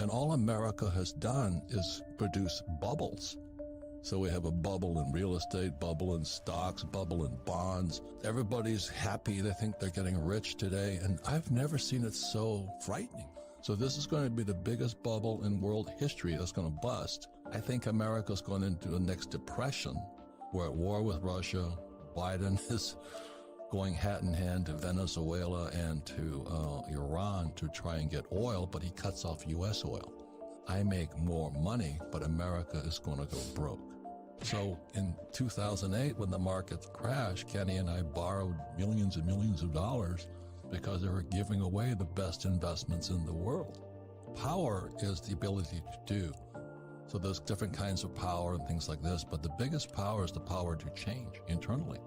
And all America has done is produce bubbles. So we have a bubble in real estate, bubble in stocks, bubble in bonds. Everybody's happy. They think they're getting rich today. And I've never seen it so frightening. So this is going to be the biggest bubble in world history that's going to bust. I think America's going into the next depression. We're at war with Russia. Biden is going hat in hand to Venezuela and to Iran to try and get oil, but he cuts off U.S. oil. I make more money, but America is going to go broke. So in 2008, when the market crashed, Kenny and I borrowed millions and millions of dollars because they were giving away the best investments in the world. Power is the ability to do. So there's different kinds of power and things like this, but the biggest power is the power to change internally.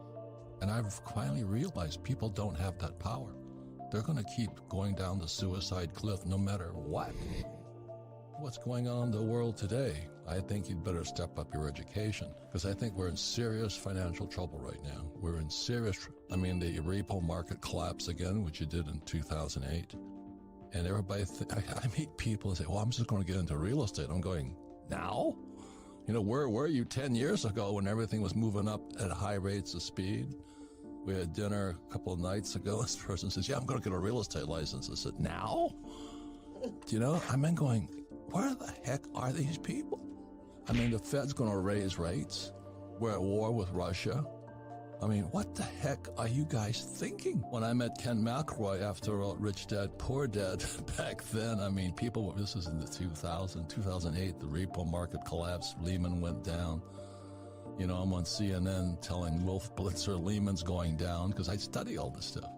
And I've finally realized people don't have that power. They're going to keep going down the suicide cliff no matter what. What's going on in the world today, I think you'd better step up your education, because I think we're in serious financial trouble right now. We're in serious, the repo market collapsed again, which it did in 2008. And everybody, I meet people and say, well, I'm just going to get into real estate. I'm going, now? Where were you 10 years ago when everything was moving up at high rates of speed? We had dinner a couple of nights ago. This person says, yeah, I'm going to get a real estate license. I said, now? I'm going, where the heck are these people? The Fed's going to raise rates. We're at war with Russia. What the heck are you guys thinking? When I met Ken McElroy after Rich Dad, Poor Dad back then, people, this was in the 2008, the repo market collapsed, Lehman went down. I'm on CNN telling Wolf Blitzer Lehman's going down because I study all this stuff.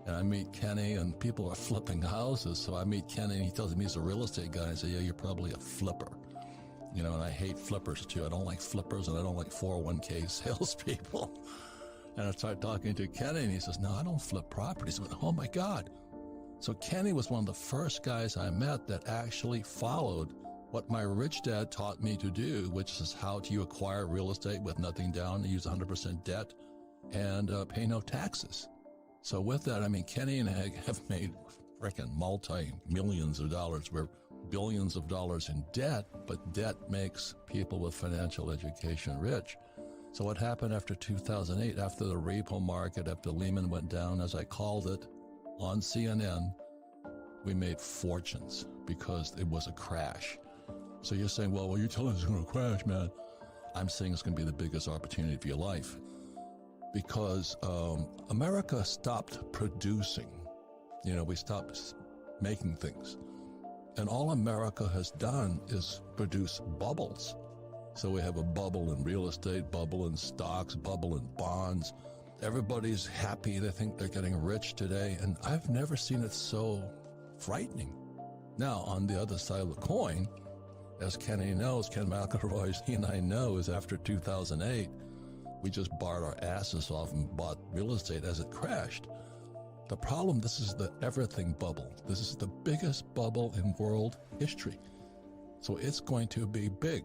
And I meet Kenny, and people are flipping houses. So I meet Kenny, and he tells me he's a real estate guy. I say, yeah, you're probably a flipper. And I hate flippers, too. I don't like flippers, and I don't like 401k salespeople. And I start talking to Kenny, and he says, no, I don't flip properties. I went, oh, my God. So Kenny was one of the first guys I met that actually followed what my rich dad taught me to do, which is how do you acquire real estate with nothing down, use 100% debt, and pay no taxes. So with that, Kenny and I have made freaking multi-millions of dollars. We're billions of dollars in debt, but debt makes people with financial education rich. So what happened after 2008, after the repo market, after Lehman went down, as I called it, on CNN, we made fortunes because it was a crash. So you're saying, well, you're telling us it's going to crash, man. I'm saying it's going to be the biggest opportunity of your life. Because America stopped producing. We stopped making things. And all America has done is produce bubbles. So we have a bubble in real estate, bubble in stocks, bubble in bonds. Everybody's happy. They think they're getting rich today. And I've never seen it so frightening. Now, on the other side of the coin, as Kenny knows, Ken McElroy, he and I know, is after 2008, we just borrowed our asses off and bought real estate as it crashed. The problem, this is the everything bubble. This is the biggest bubble in world history. So it's going to be big.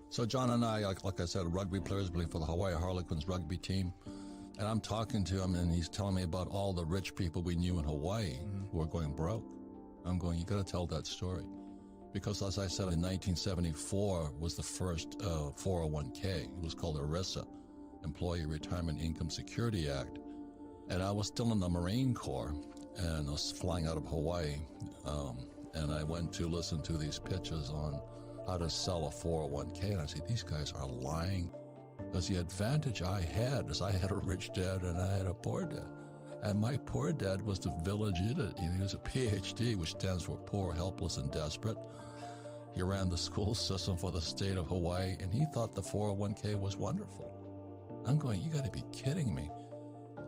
So John and I, like I said, rugby players, play for the Hawaii Harlequins rugby team. And I'm talking to him, and he's telling me about all the rich people we knew in Hawaii who are going broke. I'm going, you got to tell that story. Because as I said, in 1974 was the first 401k. It was called ERISA, Employee Retirement Income Security Act. And I was still in the Marine Corps, and I was flying out of Hawaii. And I went to listen to these pitches on how to sell a 401k. And I said, these guys are lying. Because the advantage I had is I had a rich dad and I had a poor dad. And my poor dad was the village idiot. He was a PhD, which stands for Poor, Helpless, and Desperate. He ran the school system for the state of Hawaii, and he thought the 401k was wonderful. I'm going, you got to be kidding me.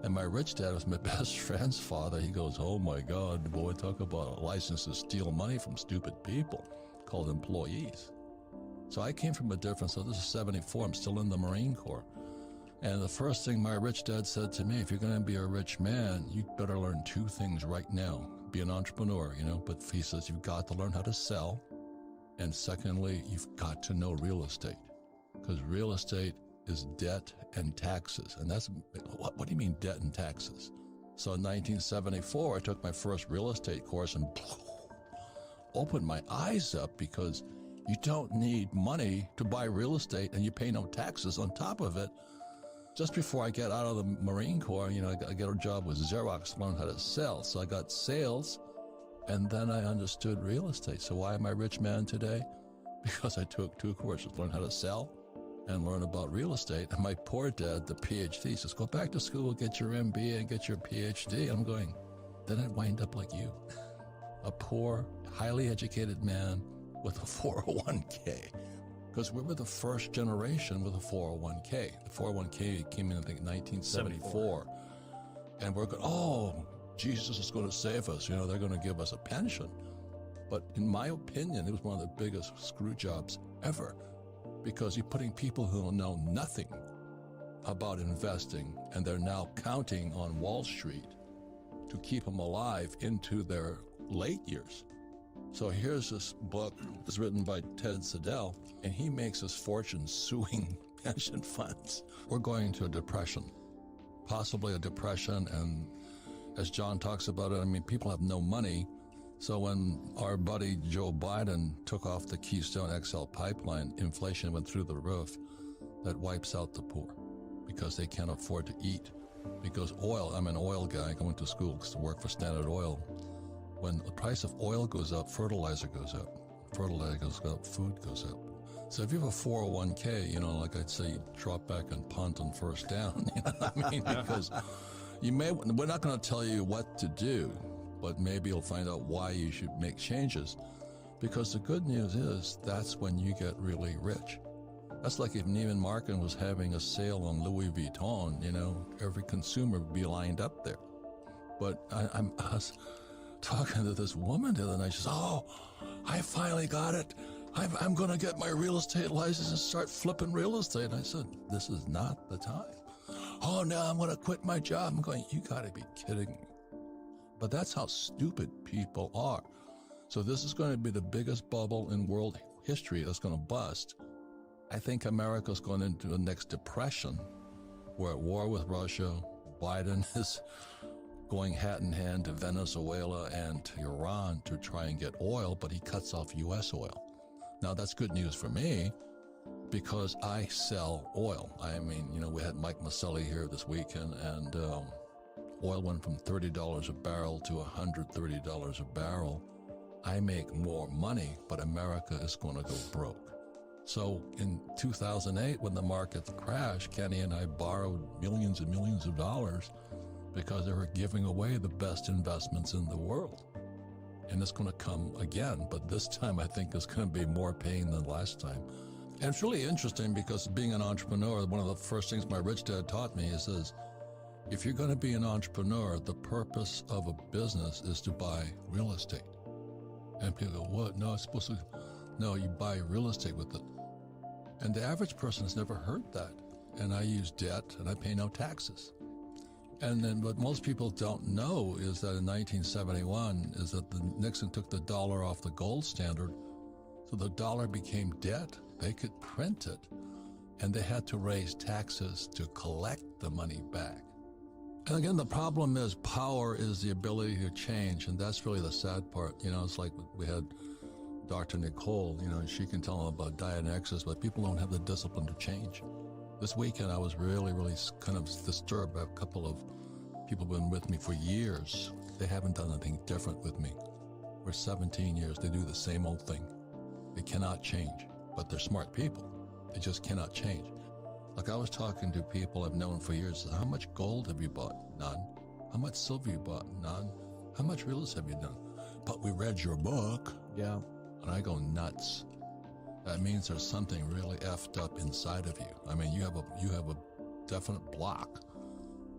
And my rich dad was my best friend's father. He goes, oh my God, boy, talk about a license to steal money from stupid people called employees. So I came from a different, so this is 74, I'm still in the Marine Corps. And the first thing my rich dad said to me, if you're going to be a rich man, you better learn two things right now. Be an entrepreneur, but he says you've got to learn how to sell. And secondly, you've got to know real estate. Because real estate is debt and taxes. And that's, what do you mean debt and taxes? So in 1974, I took my first real estate course, and opened my eyes up, because you don't need money to buy real estate and you pay no taxes on top of it. Just before I get out of the Marine Corps, I got a job with Xerox, learned how to sell. So I got sales, and then I understood real estate. So why am I a rich man today? Because I took 2 courses, learn how to sell and learn about real estate. And my poor dad, the PhD, says, go back to school, get your MBA and get your PhD. I'm going, then I'd wind up like you, a poor, highly educated man with a 401k. Because we were the first generation with a 401k. The 401k came in, I think, 1974. And we're going, oh, Jesus is going to save us. They're going to give us a pension. But in my opinion, it was one of the biggest screw jobs ever, because you're putting people who know nothing about investing, and they're now counting on Wall Street to keep them alive into their late years. So here's this book that's written by Ted Siddell, and he makes his fortune suing pension funds. We're going into a depression, possibly a depression, and as John talks about it, people have no money. So when our buddy Joe Biden took off the Keystone XL pipeline, inflation went through the roof. That wipes out the poor because they can't afford to eat. Because oil, I'm an oil guy, going to school to work for Standard Oil. When the price of oil goes up, fertilizer goes up. Fertilizer goes up, food goes up. So if you have a 401k, like I'd say, drop back and punt on first down. You know what I mean? Because we're not going to tell you what to do, but maybe you'll find out why you should make changes. Because the good news is that's when you get really rich. That's like if Neiman Marcus was having a sale on Louis Vuitton, every consumer would be lined up there. But I was talking to this woman the other night. She says, oh, I finally got it. I'm going to get my real estate license and start flipping real estate. And I said, this is not the time. Oh, no, I'm going to quit my job. I'm going, you got to be kidding me. But that's how stupid people are. So this is going to be the biggest bubble in world history that's going to bust. I think America's going into the next depression. We're at war with Russia. Biden is going hat in hand to Venezuela and to Iran to try and get oil, but he cuts off U.S. oil. Now, that's good news for me because I sell oil. We had Mike Maselli here this weekend, and oil went from $30 a barrel to $130 a barrel. I make more money, but America is going to go broke. So in 2008, when the market crashed, Kenny and I borrowed millions and millions of dollars because they were giving away the best investments in the world. And it's going to come again, but this time I think it's going to be more pain than last time. And it's really interesting because being an entrepreneur, one of the first things my rich dad taught me is this: if you're going to be an entrepreneur, the purpose of a business is to buy real estate. And people go, what? No, it's supposed to... No, you buy real estate with it. And the average person has never heard that. And I use debt and I pay no taxes. And then what most people don't know is that in 1971 is that Nixon took the dollar off the gold standard. So the dollar became debt. They could print it. And they had to raise taxes to collect the money back. And again, the problem is power is the ability to change. And that's really the sad part. It's like we had Dr. Nicole, and she can tell them about diet and exercise, but people don't have the discipline to change. This weekend, I was really, really kind of disturbed by a couple of people who've been with me for years. They haven't done anything different with me. For 17 years, they do the same old thing. They cannot change, but they're smart people. They just cannot change. Like I was talking to people I've known for years. How much gold have you bought? None. How much silver you bought? None. How much real estate have you done? But we read your book. Yeah. And I go nuts. That means there's something really effed up inside of you. You have a definite block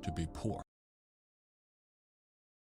to be poor.